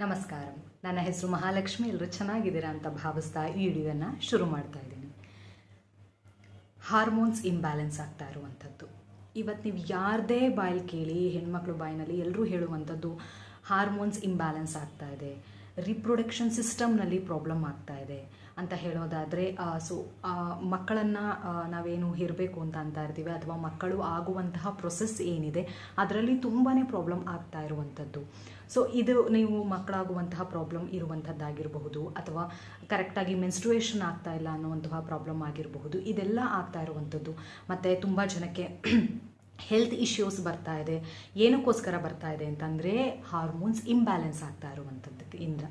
ನಮಸ್ಕಾರ. ನನ್ನ ಹೆಸರು ಮಹಾಲಕ್ಷ್ಮಿ. ಎಲ್ಲರೂ ಚೆನ್ನಾಗಿದ್ದೀರಾ ಅಂತ ಭಾವಿಸ್ತಾ ಈ ವಿಡಿಯೋನ ಶುರು ಮಾಡ್ತಾ ಇದ್ದೀನಿ. ಹಾರ್ಮೋನ್ಸ್ ಇಂಬ್ಯಾಲೆನ್ಸ್ ಆಗ್ತಾ ಇರುವಂಥದ್ದು ಇವತ್ತು ನೀವು ಯಾರದೇ ಬಾಯಲ್ಲಿ ಕೇಳಿ, ಹೆಣ್ಮಕ್ಳು ಬಾಯಿನಲ್ಲಿ ಎಲ್ಲರೂ ಹೇಳುವಂಥದ್ದು ಹಾರ್ಮೋನ್ಸ್ ಇಂಬ್ಯಾಲೆನ್ಸ್ ಆಗ್ತಾ ಇದೆ, ರಿಪ್ರೊಡಕ್ಷನ್ ಸಿಸ್ಟಮ್ನಲ್ಲಿ ಪ್ರಾಬ್ಲಮ್ ಆಗ್ತಾ ಇದೆ ಅಂತ ಹೇಳೋದಾದರೆ, ಮಕ್ಕಳನ್ನು ನಾವೇನು ಇರಬೇಕು ಅಂತ ಇರ್ತೀವಿ ಅಥವಾ ಮಕ್ಕಳು ಆಗುವಂತಹ ಪ್ರೊಸೆಸ್ ಏನಿದೆ ಅದರಲ್ಲಿ ತುಂಬಾ ಪ್ರಾಬ್ಲಮ್ ಆಗ್ತಾ ಇರುವಂಥದ್ದು. ಇದು ನೀವು ಮಕ್ಕಳಾಗುವಂತಹ ಪ್ರಾಬ್ಲಮ್ ಇರುವಂಥದ್ದಾಗಿರಬಹುದು, ಅಥವಾ ಕರೆಕ್ಟಾಗಿ ಮೆನ್ಸ್ಟ್ರುಯೇಷನ್ ಆಗ್ತಾ ಇಲ್ಲ ಅನ್ನುವಂತಹ ಪ್ರಾಬ್ಲಮ್ ಆಗಿರಬಹುದು. ಇದೆಲ್ಲ ಆಗ್ತಾ ಇರುವಂಥದ್ದು. ಮತ್ತು ತುಂಬ ಜನಕ್ಕೆ ಹೆಲ್ತ್ ಇಶ್ಯೂಸ್ ಬರ್ತಾ ಇದೆ. ಏನಕ್ಕೋಸ್ಕರ ಬರ್ತಾ ಇದೆ ಅಂತಂದರೆ ಹಾರ್ಮೋನ್ಸ್ ಇಂಬ್ಯಾಲೆನ್ಸ್ ಆಗ್ತಾ ಇರುವಂಥದ್ದಕ್ಕಿಂದ.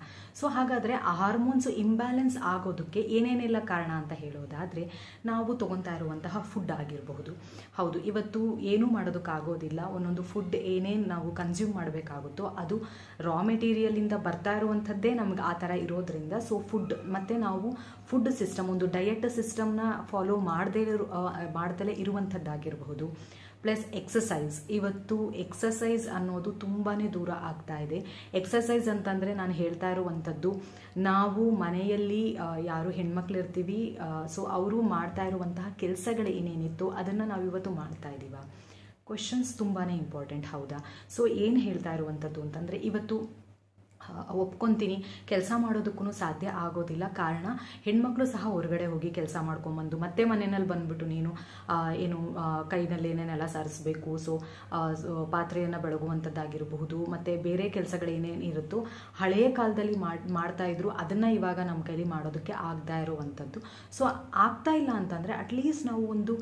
ಹಾಗಾದರೆ ಆ ಹಾರ್ಮೋನ್ಸ್ ಇಂಬ್ಯಾಲೆನ್ಸ್ ಆಗೋದಕ್ಕೆ ಏನೇನೆಲ್ಲ ಕಾರಣ ಅಂತ ಹೇಳೋದಾದರೆ, ನಾವು ತೊಗೊತಾ ಇರುವಂತಹ ಫುಡ್ ಆಗಿರಬಹುದು. ಹೌದು, ಇವತ್ತು ಏನೂ ಮಾಡೋದಕ್ಕಾಗೋದಿಲ್ಲ. ಒಂದೊಂದು ಫುಡ್ ಏನೇನು ನಾವು ಕನ್ಸ್ಯೂಮ್ ಮಾಡಬೇಕಾಗುತ್ತೋ ಅದು ರಾ ಮೆಟೀರಿಯಲಿಂದ ಬರ್ತಾ ಇರುವಂಥದ್ದೇ ನಮ್ಗೆ ಆ ಥರ ಇರೋದ್ರಿಂದ ಫುಡ್ ಮತ್ತು ನಾವು ಫುಡ್ ಸಿಸ್ಟಮ್, ಒಂದು ಡಯಟ್ ಸಿಸ್ಟಮ್ನ ಫಾಲೋ ಮಾಡ್ದಲೇ ಇರುವಂಥದ್ದಾಗಿರಬಹುದು. Plus exercise. ಇವತ್ತು ಎಕ್ಸಸೈಸ್ ಅನ್ನೋದು ತುಂಬಾ ದೂರ ಆಗ್ತಾ ಇದೆ. ಎಕ್ಸಸೈಸ್ ಅಂತಂದರೆ ನಾನು ಹೇಳ್ತಾ ಇರುವಂಥದ್ದು, ನಾವು ಮನೆಯಲ್ಲಿ ಯಾರು ಹೆಣ್ಮಕ್ಳು ಇರ್ತೀವಿ, ಅವರು ಮಾಡ್ತಾ ಇರುವಂತಹ ಕೆಲಸಗಳು ಏನೇನಿತ್ತು ಅದನ್ನು ನಾವಿವತ್ತು ಮಾಡ್ತಾ ಇದ್ದೀವ? ಕ್ವೆಶನ್ಸ್ ತುಂಬಾ ಇಂಪಾರ್ಟೆಂಟ್. ಹೌದಾ? ಏನು ಹೇಳ್ತಾ ಇರುವಂಥದ್ದು ಅಂತಂದರೆ, ಇವತ್ತು ಒಪ್ಕೊತೀನಿ, ಕೆಲಸ ಮಾಡೋದಕ್ಕೂ ಸಾಧ್ಯ ಆಗೋದಿಲ್ಲ. ಕಾರಣ, ಹೆಣ್ಮಕ್ಳು ಸಹ ಹೊರಗಡೆ ಹೋಗಿ ಕೆಲಸ ಮಾಡ್ಕೊಂಬಂದು ಮತ್ತೆ ಮನೆಯಲ್ಲಿ ಬಂದ್ಬಿಟ್ಟು ನೀನು ಕೈನಲ್ಲಿ ಏನೇನೆಲ್ಲ ಸಾರಿಸ್ಬೇಕು, ಪಾತ್ರೆಯನ್ನು ಬೆಳಗುವಂಥದ್ದಾಗಿರಬಹುದು, ಮತ್ತು ಬೇರೆ ಕೆಲಸಗಳು ಏನೇನು ಇರುತ್ತೋ ಹಳೆಯ ಕಾಲದಲ್ಲಿ ಮಾಡ್ತಾ ಇದ್ರು, ಅದನ್ನು ಇವಾಗ ನಮ್ಮ ಕೈಲಿ ಮಾಡೋದಕ್ಕೆ ಆಗ್ತಾ ಇರುವಂಥದ್ದು. ಆಗ್ತಾ ಇಲ್ಲ ಅಂತಂದರೆ ಅಟ್ಲೀಸ್ಟ್ ನಾವು ಒಂದು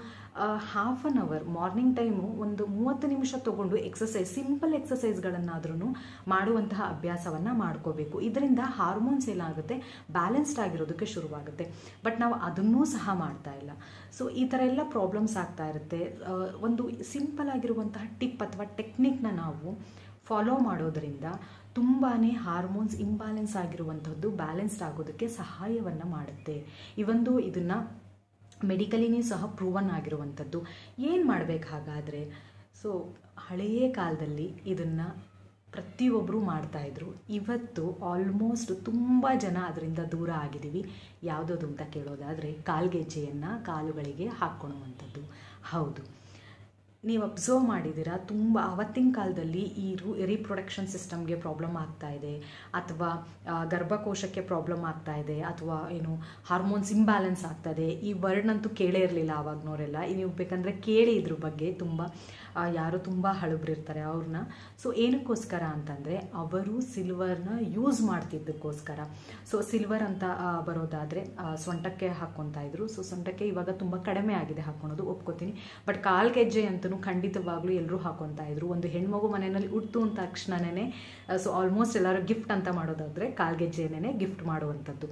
half an hour morning time ಒಂದು 30 ನಿಮಿಷ ತೊಗೊಂಡು ಎಕ್ಸಸೈಸ್, ಸಿಂಪಲ್ ಎಕ್ಸಸೈಸ್ಗಳನ್ನಾದ್ರೂ ಮಾಡುವಂತಹ ಅಭ್ಯಾಸವನ್ನು ಮಾಡ್ಕೋಬೇಕು. ಇದರಿಂದ ಹಾರ್ಮೋನ್ಸ್ ಏನಾಗುತ್ತೆ, ಬ್ಯಾಲೆನ್ಸ್ಡ್ ಆಗಿರೋದಕ್ಕೆ ಶುರುವಾಗುತ್ತೆ. ಬಟ್ ನಾವು ಅದನ್ನೂ ಸಹ ಮಾಡ್ತಾ ಇಲ್ಲ. ಈ ಥರ ಎಲ್ಲ ಪ್ರಾಬ್ಲಮ್ಸ್ ಆಗ್ತಾ ಇರುತ್ತೆ. ಒಂದು ಸಿಂಪಲ್ ಆಗಿರುವಂತಹ ಟಿಪ್ ಅಥವಾ ಟೆಕ್ನಿಕ್ನ ನಾವು ಫಾಲೋ ಮಾಡೋದ್ರಿಂದ ತುಂಬಾ ಹಾರ್ಮೋನ್ಸ್ ಇಂಬ್ಯಾಲೆನ್ಸ್ ಆಗಿರುವಂಥದ್ದು ಬ್ಯಾಲೆನ್ಸ್ಡ್ ಆಗೋದಕ್ಕೆ ಸಹಾಯವನ್ನು ಮಾಡುತ್ತೆ. ಇದನ್ನು ಮೆಡಿಕಲಿನೇ ಸಹ ಪ್ರೂವನ್ ಆಗಿರುವಂಥದ್ದು. ಏನು ಮಾಡಬೇಕು ಹಾಗಾದರೆ? ಹಳೆಯ ಕಾಲದಲ್ಲಿ ಇದನ್ನು ಪ್ರತಿಯೊಬ್ಬರು ಮಾಡ್ತಾಯಿದ್ರು. ಇವತ್ತು ಆಲ್ಮೋಸ್ಟ್ ತುಂಬ ಜನ ಅದರಿಂದ ದೂರ ಆಗಿದ್ದೀವಿ. ಯಾವುದದು ಅಂತ ಕೇಳೋದಾದರೆ, ಕಾಲ್ಗೆಜ್ಜೆಯನ್ನು ಕಾಲುಗಳಿಗೆ ಹಾಕ್ಕೊಳ್ಳುವಂಥದ್ದು. ಹೌದು, ನೀವು ಅಬ್ಸರ್ವ್ ಮಾಡಿದ್ದೀರಾ, ತುಂಬ ಆವತ್ತಿನ ಕಾಲದಲ್ಲಿ ಈ ರಿಪ್ರೊಡಕ್ಷನ್ ಸಿಸ್ಟಮ್ಗೆ ಪ್ರಾಬ್ಲಮ್ ಆಗ್ತಾ ಇದೆ, ಅಥವಾ ಗರ್ಭಕೋಶಕ್ಕೆ ಪ್ರಾಬ್ಲಮ್ ಆಗ್ತಾ ಇದೆ, ಅಥವಾ ಹಾರ್ಮೋನ್ಸ್ ಇಂಬ್ಯಾಲೆನ್ಸ್ ಆಗ್ತಾ ಇದೆ. ಈ ವರ್ಡ್ನಂತೂ ಕೇಳೇ ಇರಲಿಲ್ಲ ಆವಾಗ್ನವರೆಲ್ಲ. ನೀವು ಬೇಕಂದರೆ ಕೇಳಿ ಇದ್ರ ಬಗ್ಗೆ. ಯಾರು ತುಂಬ ಹಳಬ್ರಿರ್ತಾರೆ ಅವ್ರನ್ನ. ಏನಕ್ಕೋಸ್ಕರ ಅಂತಂದರೆ, ಅವರು ಸಿಲ್ವರ್ನ ಯೂಸ್ ಮಾಡ್ತಿದ್ದಕ್ಕೋಸ್ಕರ. ಸಿಲ್ವರ್ ಅಂತ ಬರೋದಾದರೆ ಸೊಂಟಕ್ಕೆ ಹಾಕ್ಕೊತಾ ಇದ್ರು. ಸೊಂಟಕ್ಕೆ ಇವಾಗ ತುಂಬ ಕಡಿಮೆ ಆಗಿದೆ ಹಾಕ್ಕೊಳೋದು, ಒಪ್ಕೋತೀನಿ. ಬಟ್ ಕಾಲ್ಗೆಜ್ಜೆ ಅಂತೂ ಖಂಡಿತವಾಗ್ಲೂ ಎಲ್ಲರೂ ಹಾಕೊತಾ ಇದ್ರು. ಒಂದು ಹೆಣ್ಮಗು ಮನೆಯಲ್ಲಿ ಹುಟ್ಟು ಅಂದ ತಕ್ಷಣನೇ ಆಲ್ಮೋಸ್ಟ್ ಎಲ್ಲರೂ ಗಿಫ್ಟ್ ಅಂತ ಮಾಡೋದಾದರೆ ಕಾಲ್ಗೆಜ್ಜೆನೇ ಗಿಫ್ಟ್ ಮಾಡುವಂಥದ್ದು.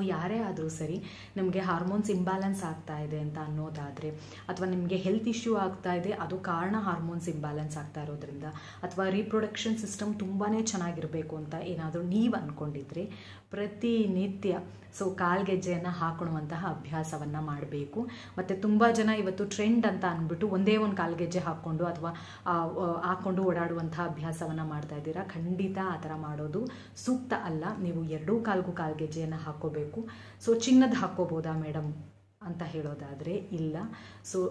ಯಾರೇ ಆದರೂ ಸರಿ, ನಿಮಗೆ ಹಾರ್ಮೋನ್ಸ್ ಇಂಬ್ಯಾಲೆನ್ಸ್ ಆಗ್ತಾ ಇದೆ ಅಂತ ಅನ್ನೋದಾದರೆ, ಅಥವಾ ನಿಮಗೆ ಹೆಲ್ತ್ ಇಶ್ಯೂ ಆಗ್ತಾ ಇದೆ, ಅದು ಕಾರಣ ಹಾರ್ಮೋನ್ಸ್ ಇಂಬ್ಯಾಲೆನ್ಸ್ ಆಗ್ತಾ ಇರೋದ್ರಿಂದ, ಅಥವಾ ರಿಪ್ರೊಡಕ್ಷನ್ ಸಿಸ್ಟಮ್ ತುಂಬಾ ಚೆನ್ನಾಗಿರಬೇಕು ಅಂತ ಏನಾದರೂ ನೀವು ಅಂದ್ಕೊಂಡಿದ್ರೆ, ಪ್ರತಿನಿತ್ಯ ಕಾಲ್ಗೆಜ್ಜೆಯನ್ನು ಹಾಕೊಳ್ಳುವಂತಹ ಅಭ್ಯಾಸವನ್ನು ಮಾಡಬೇಕು. ಮತ್ತು ತುಂಬ ಜನ ಇವತ್ತು ಟ್ರೆಂಡ್ ಅಂತ ಅಂದ್ಬಿಟ್ಟು ಒಂದೇ ಒಂದು ಕಾಲ್ಗೆಜ್ಜೆ ಹಾಕ್ಕೊಂಡು ಅಥವಾ ಹಾಕ್ಕೊಂಡು ಓಡಾಡುವಂತಹ ಅಭ್ಯಾಸವನ್ನು ಮಾಡ್ತಾ ಇದ್ದೀರಾ. ಖಂಡಿತ ಆ ಥರ ಮಾಡೋದು ಸೂಕ್ತ ಅಲ್ಲ. ನೀವು ಎರಡೂ ಕಾಲ್ಗೂ ಕಾಲ್ಗೆಜ್ಜೆಯನ್ನು ಹಾಕ್ಕೋಬೇಕು. ಚಿನ್ನದ ಹಾಕ್ಕೋಬೋದಾ ಮೇಡಮ್ ಅಂತ ಹೇಳೋದಾದರೆ ಇಲ್ಲ.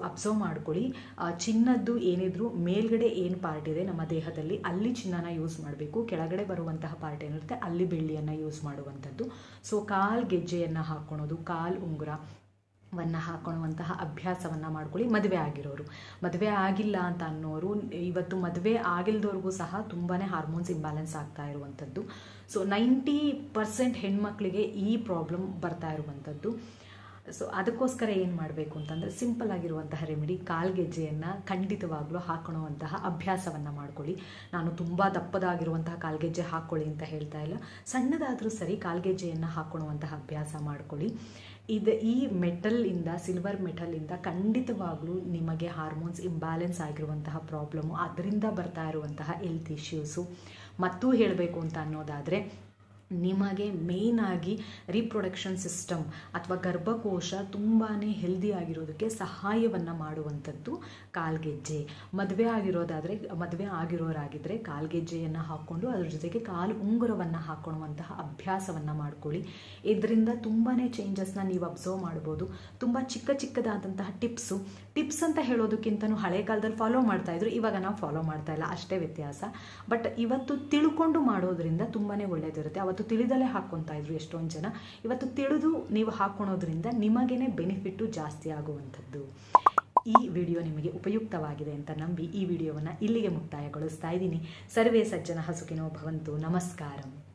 ಅಬ್ಸರ್ವ್ ಮಾಡ್ಕೊಳ್ಳಿ, ಚಿನ್ನದ್ದು ಏನಿದ್ರು ಮೇಲ್ಗಡೆ ಏನು ಪಾರ್ಟ್ ಇದೆ ನಮ್ಮ ದೇಹದಲ್ಲಿ ಅಲ್ಲಿ ಚಿನ್ನನ ಯೂಸ್ ಮಾಡಬೇಕು. ಕೆಳಗಡೆ ಬರುವಂತಹ ಪಾರ್ಟ್ ಏನಿರುತ್ತೆ ಅಲ್ಲಿ ಬೆಳ್ಳಿಯನ್ನು ಯೂಸ್ ಮಾಡುವಂಥದ್ದು. ಕಾಲ್ಗೆಜ್ಜೆಯನ್ನು ಹಾಕ್ಕೊಳೋದು, ಕಾಲು ಉಂಗುರವನ್ನು ಹಾಕೊಳ್ಳುವಂತಹ ಅಭ್ಯಾಸವನ್ನು ಮಾಡ್ಕೊಳ್ಳಿ. ಮದುವೆ ಆಗಿರೋರು, ಮದುವೆ ಆಗಿಲ್ಲ ಅಂತ ಅನ್ನೋರು, ಇವತ್ತು ಮದುವೆ ಆಗಿಲ್ದವ್ರಿಗೂ ಸಹ ತುಂಬಾ ಹಾರ್ಮೋನ್ಸ್ ಇಂಬ್ಯಾಲೆನ್ಸ್ ಆಗ್ತಾ ಇರುವಂಥದ್ದು. 90% ಹೆಣ್ಮಕ್ಳಿಗೆ ಈ ಪ್ರಾಬ್ಲಮ್ ಬರ್ತಾ ಇರುವಂಥದ್ದು. ಅದಕ್ಕೋಸ್ಕರ ಏನು ಮಾಡಬೇಕು ಅಂತಂದರೆ, ಸಿಂಪಲ್ ಆಗಿರುವಂತಹ ರೆಮಿಡಿ, ಕಾಲ್ಗೆಜ್ಜೆಯನ್ನು ಖಂಡಿತವಾಗ್ಲೂ ಹಾಕೊಳ್ಳುವಂತಹ ಅಭ್ಯಾಸವನ್ನು ಮಾಡ್ಕೊಳ್ಳಿ. ನಾನು ತುಂಬ ದಪ್ಪದಾಗಿರುವಂತಹ ಕಾಲ್ಗೆಜ್ಜೆ ಹಾಕ್ಕೊಳ್ಳಿ ಅಂತ ಹೇಳ್ತಾ ಇಲ್ಲ, ಸಣ್ಣದಾದರೂ ಸರಿ ಕಾಲ್ಗೆಜ್ಜೆಯನ್ನು ಹಾಕೊಳ್ಳುವಂತಹ ಅಭ್ಯಾಸ ಮಾಡ್ಕೊಳ್ಳಿ. ಈ ಮೆಟಲಿಂದ, ಸಿಲ್ವರ್ ಮೆಟಲಿಂದ ಖಂಡಿತವಾಗ್ಲೂ ನಿಮಗೆ ಹಾರ್ಮೋನ್ಸ್ ಇಂಬ್ಯಾಲೆನ್ಸ್ ಆಗಿರುವಂತಹ ಪ್ರಾಬ್ಲಮ್ಮು, ಅದರಿಂದ ಬರ್ತಾ ಇರುವಂತಹ ಹೆಲ್ತ್ ಇಶ್ಯೂಸು. ಮತ್ತೂ ಹೇಳಬೇಕು ಅಂತ ಅನ್ನೋದಾದರೆ, ನಿಮಗೆ ಮೇಯ್ನಾಗಿ ರೀಪ್ರೊಡಕ್ಷನ್ ಸಿಸ್ಟಮ್ ಅಥವಾ ಗರ್ಭಕೋಶ ತುಂಬಾ ಹೆಲ್ದಿ ಆಗಿರೋದಕ್ಕೆ ಸಹಾಯವನ್ನು ಮಾಡುವಂಥದ್ದು ಕಾಲ್ಗೆಜ್ಜೆ. ಮದುವೆ ಆಗಿರೋರಾಗಿದ್ದರೆ ಕಾಲ್ಗೆಜ್ಜೆಯನ್ನು ಹಾಕ್ಕೊಂಡು ಅದ್ರ ಜೊತೆಗೆ ಕಾಲು ಉಂಗುರವನ್ನು ಹಾಕೊಳ್ಳುವಂತಹ ಅಭ್ಯಾಸವನ್ನು ಮಾಡ್ಕೊಳ್ಳಿ. ಇದರಿಂದ ತುಂಬಾ ಚೇಂಜಸ್ನ ನೀವು ಅಬ್ಸರ್ವ್ ಮಾಡ್ಬೋದು. ತುಂಬ ಚಿಕ್ಕದಾದಂತಹ ಟಿಪ್ಸ್ ಅಂತ ಹೇಳೋದಕ್ಕಿಂತನೂ ಹಳೆ ಕಾಲದಲ್ಲಿ ಫಾಲೋ ಮಾಡ್ತಾಯಿದ್ರು, ಇವಾಗ ನಾವು ಫಾಲೋ ಮಾಡ್ತಾ ಇಲ್ಲ, ಅಷ್ಟೇ ವ್ಯತ್ಯಾಸ. ಬಟ್ ಇವತ್ತು ತಿಳ್ಕೊಂಡು ಮಾಡೋದ್ರಿಂದ ತುಂಬಾ ಒಳ್ಳೆಯದಿರುತ್ತೆ. ಅವತ್ತು ತಿಳಿದಲೇ ಹಾಕ್ಕೊತಾ ಇದ್ರು ಎಷ್ಟೊಂದು ಜನ, ಇವತ್ತು ತಿಳಿದು ನೀವು ಹಾಕ್ಕೊಳೋದ್ರಿಂದ ನಿಮಗೇನೆ ಬೆನಿಫಿಟ್ಟು ಜಾಸ್ತಿ ಆಗುವಂಥದ್ದು. ಈ ವಿಡಿಯೋ ನಿಮಗೆ ಉಪಯುಕ್ತವಾಗಿದೆ ಅಂತ ನಂಬಿ ಈ ವಿಡಿಯೋವನ್ನು ಇಲ್ಲಿಗೆ ಮುಕ್ತಾಯಗೊಳಿಸ್ತಾ ಇದ್ದೀನಿ. ಸರ್ವೇ ಸಜ್ಜನ ಸುಖಿನೋ ಭವಂತು. ನಮಸ್ಕಾರಂ.